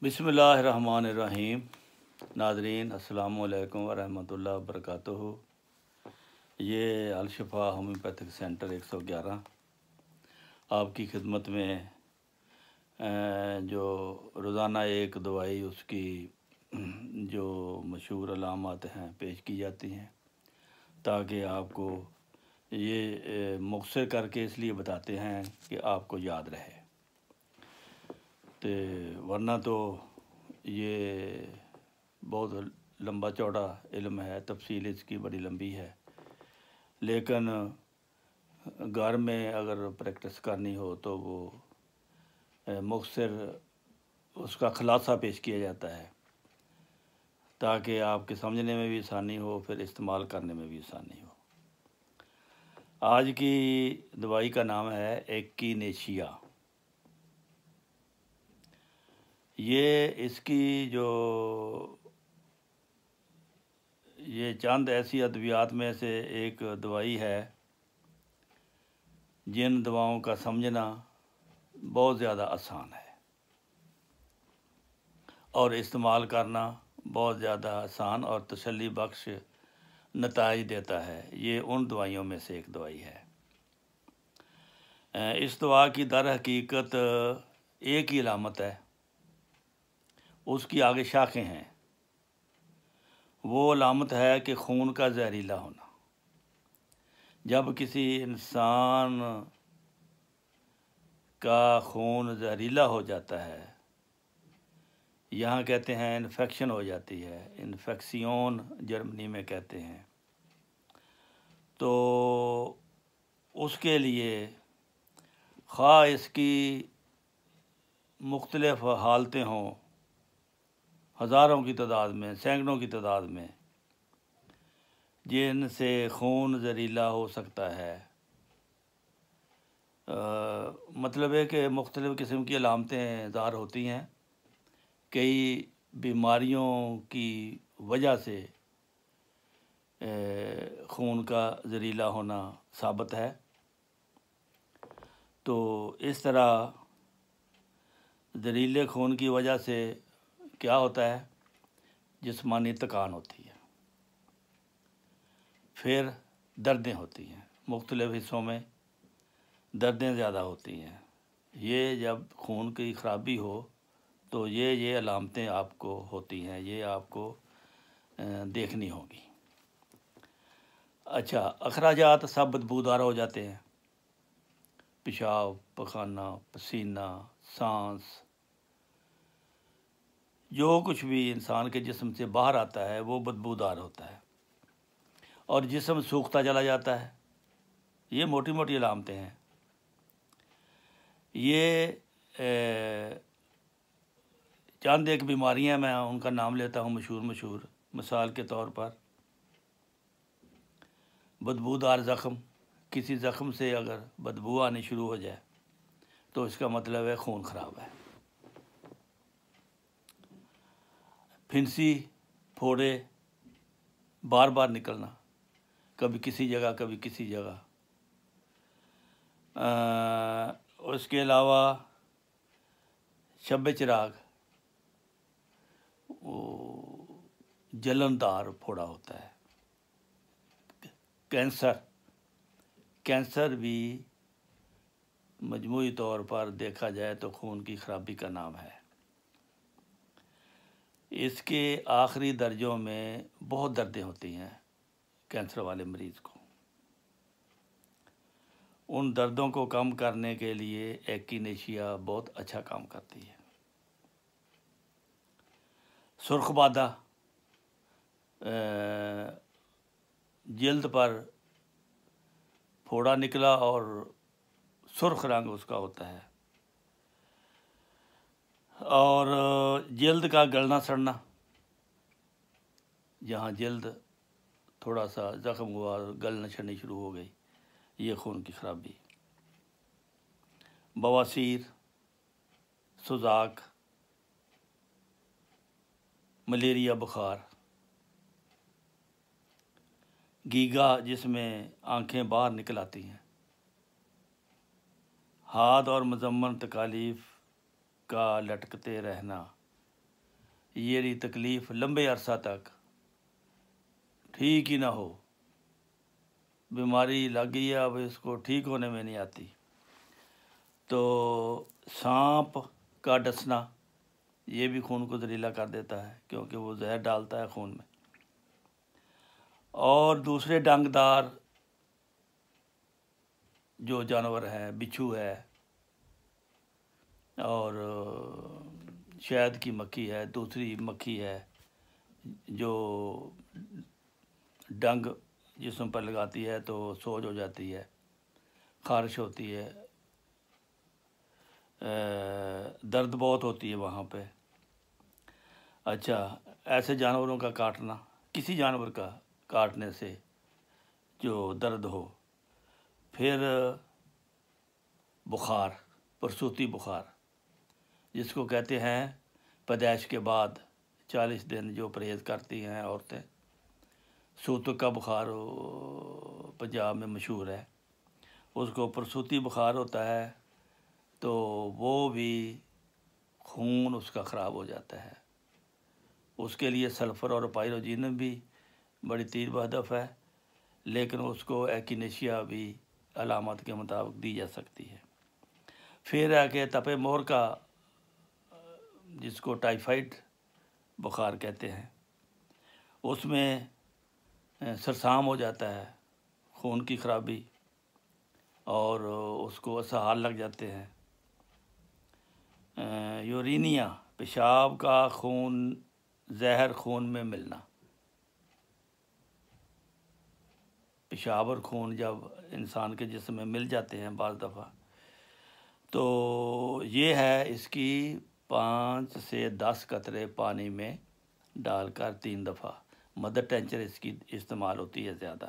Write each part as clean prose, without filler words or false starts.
بسم اللہ الرحمن الرحیم۔ ناظرین السلام علیکم ورحمۃ اللہ وبرکاتہ۔ یہ الشفا ہومیوپیتھک سینٹر 111 آپ کی خدمت میں جو روزانہ ایک دوائی اس کی جو مشہور علامات ہیں پیش کی جاتی ہیں تاکہ آپ کو یہ مختصر کر کے اس لیے بتاتے ہیں کہ آپ کو یاد رہے، ورنہ تو یہ بہت لمبا چوڑا علم ہے، تفصیل اس کی بڑی لمبی ہے، لیکن گھر میں اگر پریکٹس کرنی ہو تو وہ مختصر اس کا خلاصہ پیش کیا جاتا ہے تاکہ آپ کے سمجھنے میں بھی آسانی ہو، پھر استعمال کرنے میں بھی آسانی ہو۔ آج کی دوائی کا نام ہے ایکینیشیا۔ یہ اس کی یہ چند ایسی ادویات میں سے ایک دوائی ہے جن دواؤں کا سمجھنا بہت زیادہ آسان ہے اور استعمال کرنا بہت زیادہ آسان اور تسلی بخش نتائج دیتا ہے۔ یہ ان دوائیوں میں سے ایک دوائی ہے۔ اس دوا کی در حقیقت ایک ہی علامت ہے، اس کی آگے شاخیں ہیں۔ وہ علامت ہے کہ خون کا زہریلا ہونا۔ جب کسی انسان کا خون زہریلا ہو جاتا ہے، یہاں کہتے ہیں انفیکشن ہو جاتی ہے، انفیکسیون جرمنی میں کہتے ہیں، تو اس کے لیے خواہ اس کی مختلف حالتیں ہوں، ہزاروں کی تعداد میں، سینکڑوں کی تعداد میں، جن سے خون زہریلا ہو سکتا ہے، مطلب ہے کہ مختلف قسم کی علامتیں ظاہر ہوتی ہیں۔ کئی بیماریوں کی وجہ سے خون کا زہریلا ہونا ثابت ہے، تو اس طرح زہریلے خون کی وجہ سے کیا ہوتا ہے؟ جسمانی تکان ہوتی ہے، پھر دردیں ہوتی ہیں، مختلف حصوں میں دردیں زیادہ ہوتی ہیں۔ یہ جب خون کی خرابی ہو تو یہ علامتیں آپ کو ہوتی ہیں، یہ آپ کو دیکھنی ہوگی۔ اچھا، اخراجات سب بدبودار ہو جاتے ہیں، پیشاب، پخانہ، پسینہ، سانس، جو کچھ بھی انسان کے جسم سے باہر آتا ہے وہ بدبودار ہوتا ہے، اور جسم سوکھتا چلا جاتا ہے۔ یہ موٹی موٹی علامتیں ہیں۔ یہ چند ایک بیماریاں میں ان کا نام لیتا ہوں مشہور۔ مثال کے طور پر بدبودار زخم، کسی زخم سے اگر بدبو آنی شروع ہو جائے تو اس کا مطلب ہے خون خراب ہے۔ پھنسی، پھوڑے بار بار نکلنا، کبھی کسی جگہ کبھی کسی جگہ۔ اس کے علاوہ شب چراغ، جلندار پھوڑا ہوتا ہے۔ کینسر بھی مجموعی طور پر دیکھا جائے تو خون کی خرابی کا نام ہے۔ اس کے آخری درجوں میں بہت دردیں ہوتی ہیں کینسر والے مریض کو۔ ان دردوں کو کم کرنے کے لیے ایکینیشیا بہت اچھا کام کرتی ہے۔ سرخ بادہ، جلد پر پھوڑا نکلا اور سرخ رنگ اس کا ہوتا ہے، اور جلد کا گلنا سڑنا، جہاں جلد تھوڑا سا زخم ہوا اور گلنا سڑنی شروع ہو گئی، یہ خون کی خرابی۔ بواسیر، سوزاک، ملیریا بخار، گیگا جس میں آنکھیں باہر نکل آتی ہیں، ہاتھ اور مزمن تکالیف کا لٹکتے رہنا، یہ رہی تکلیف لمبے عرصہ تک ٹھیک ہی نہ ہو، بیماری لگ گئی ہے، اب اس کو ٹھیک ہونے میں نہیں آتی، تو سانپ کا ڈسنا یہ بھی خون کو زہریلا کر دیتا ہے کیونکہ وہ زہر ڈالتا ہے خون میں، اور دوسرے ڈنگ دار جو جانور ہیں، بچھو ہے اور شہد کی مکھی ہے، دوسری مکھی ہے جو ڈنگ جسم پر لگاتی ہے تو سوج ہو جاتی ہے، خارش ہوتی ہے، درد بہت ہوتی ہے وہاں پہ۔ اچھا، ایسے جانوروں کا کاٹنا، کسی جانور کا کاٹنے سے جو درد ہو، پھر بخار، پرسوتی بخار جس کو کہتے ہیں پیدائش کے بعد 40 دن جو پرہیز کرتی ہیں عورتیں، سوتک کا بخار پنجاب میں مشہور ہے، اس کو پرسوتی بخار ہوتا ہے تو وہ بھی خون اس کا خراب ہو جاتا ہے، اس کے لیے سلفر اور پائروجین بھی بڑی تیر بہدف ہے، لیکن اس کو ایکینیشیا بھی علامات کے مطابق دی جا سکتی ہے۔ پھر ہے کہ تپے مور کا، جس کو ٹائیفائڈ بخار کہتے ہیں، اس میں سرسام ہو جاتا ہے، خون کی خرابی، اور اس کو اسہال لگ جاتے ہیں۔ یورینیا، پیشاب کا خون، زہر خون میں ملنا، پیشاب اور خون جب انسان کے جسم میں مل جاتے ہیں بعض دفعہ، تو یہ ہے اس کی 5 سے 10 قطرے پانی میں ڈال کر 3 دفعہ، مدر ٹینچر اس کی استعمال ہوتی ہے زیادہ،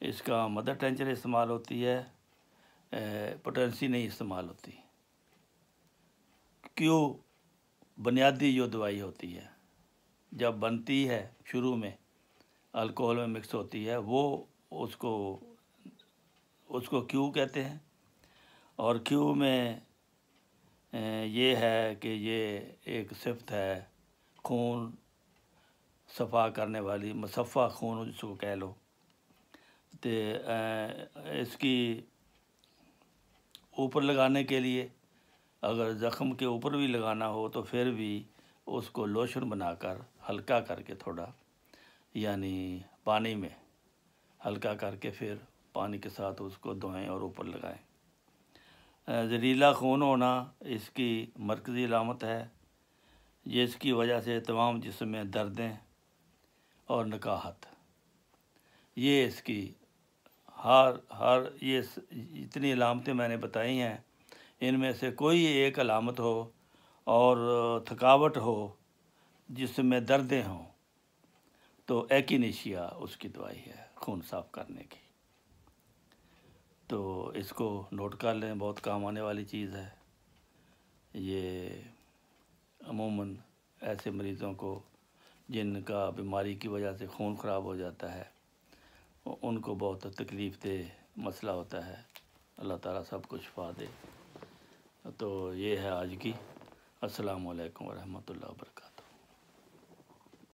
اس کا مدر ٹینچر استعمال ہوتی ہے، پوٹینسی نہیں استعمال ہوتی۔ کیوں؟ بنیادی جو دوائی ہوتی ہے جب بنتی ہے شروع میں الکوہل میں مکس ہوتی ہے، وہ اس کو کیو کہتے ہیں، اور کیو میں یہ ہے کہ یہ ایک صفت ہے خون صفا کرنے والی، مصفہ خون جس کو کہہ لو، تو اس کی اوپر لگانے کے لیے اگر زخم کے اوپر بھی لگانا ہو تو پھر بھی اس کو لوشن بنا کر ہلکا کر کے تھوڑا، یعنی پانی میں ہلکا کر کے پھر پانی کے ساتھ اس کو دھوئیں اور اوپر لگائیں۔ زہریلا خون ہونا اس کی مرکزی علامت ہے، جس کی وجہ سے تمام جسم میں دردیں اور نکاہت، یہ اس کی یہ اتنی علامتیں میں نے بتائی ہیں، ان میں سے کوئی ایک علامت ہو اور تھکاوٹ ہو، جسم میں دردیں ہوں، تو ایکینیشیا اس کی دوائی ہے خون صاف کرنے کی۔ تو اس کو نوٹ کر لیں، بہت کام آنے والی چیز ہے یہ۔ عموماً ایسے مریضوں کو جن کا بیماری کی وجہ سے خون خراب ہو جاتا ہے، ان کو بہت تکلیف دہ مسئلہ ہوتا ہے، اللہ تعالیٰ سب کو شفا دے۔ تو یہ ہے آج کی۔ السلام علیکم ورحمۃ اللہ وبرکاتہ۔